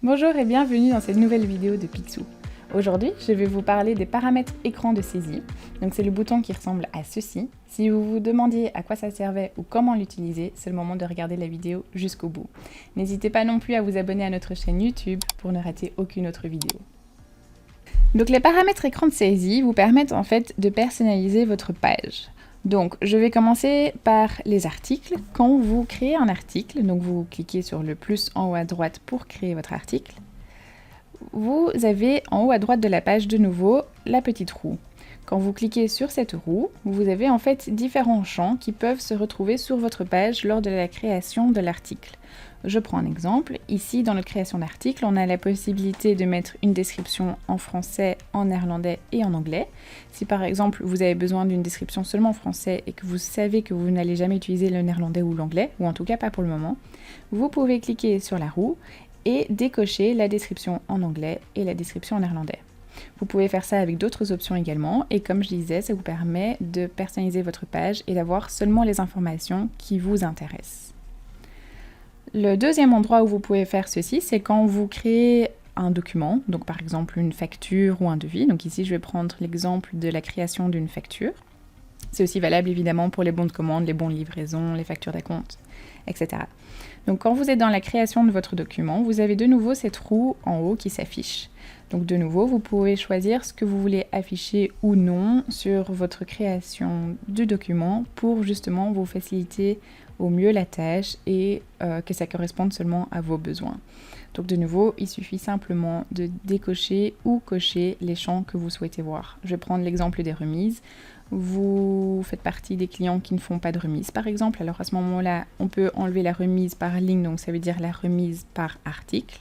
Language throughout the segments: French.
Bonjour et bienvenue dans cette nouvelle vidéo de Picsou. Aujourd'hui, je vais vous parler des paramètres écran de saisie. Donc c'est le bouton qui ressemble à ceci. Si vous vous demandiez à quoi ça servait ou comment l'utiliser, c'est le moment de regarder la vidéo jusqu'au bout. N'hésitez pas non plus à vous abonner à notre chaîne YouTube pour ne rater aucune autre vidéo. Donc les paramètres écran de saisie vous permettent en fait de personnaliser votre page. Donc, je vais commencer par les articles. Quand vous créez un article, donc vous cliquez sur le plus en haut à droite pour créer votre article, vous avez en haut à droite de la page de nouveau la petite roue. Quand vous cliquez sur cette roue, vous avez en fait différents champs qui peuvent se retrouver sur votre page lors de la création de l'article. Je prends un exemple. Ici, dans notre création d'article, on a la possibilité de mettre une description en français, en néerlandais et en anglais. Si par exemple, vous avez besoin d'une description seulement en français et que vous savez que vous n'allez jamais utiliser le néerlandais ou l'anglais, ou en tout cas pas pour le moment, vous pouvez cliquer sur la roue et décocher la description en anglais et la description en néerlandais. Vous pouvez faire ça avec d'autres options également, et comme je disais, ça vous permet de personnaliser votre page et d'avoir seulement les informations qui vous intéressent. Le deuxième endroit où vous pouvez faire ceci, c'est quand vous créez un document, donc par exemple une facture ou un devis. Donc ici, je vais prendre l'exemple de la création d'une facture. C'est aussi valable évidemment pour les bons de commande, les bons de livraison, les factures d'acompte, etc. Donc quand vous êtes dans la création de votre document, vous avez de nouveau cette roue en haut qui s'affiche. Donc de nouveau, vous pouvez choisir ce que vous voulez afficher ou non sur votre création du document pour justement vous faciliter au mieux la tâche et que ça corresponde seulement à vos besoins. Donc de nouveau, il suffit simplement de décocher ou cocher les champs que vous souhaitez voir. Je vais prendre l'exemple des remises. Vous faites partie des clients qui ne font pas de remise par exemple, alors à ce moment-là, on peut enlever la remise par ligne, donc ça veut dire la remise par article.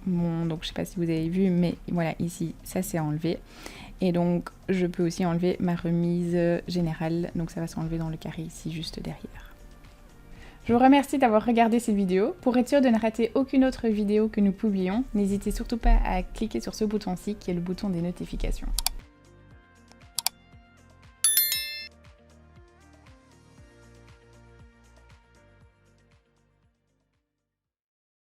Bon, donc je ne sais pas si vous avez vu, mais voilà, ici, ça c'est enlevé. Et donc, je peux aussi enlever ma remise générale, donc ça va s'enlever dans le carré ici, juste derrière. Je vous remercie d'avoir regardé cette vidéo. Pour être sûr de ne rater aucune autre vidéo que nous publions, n'hésitez surtout pas à cliquer sur ce bouton-ci qui est le bouton des notifications.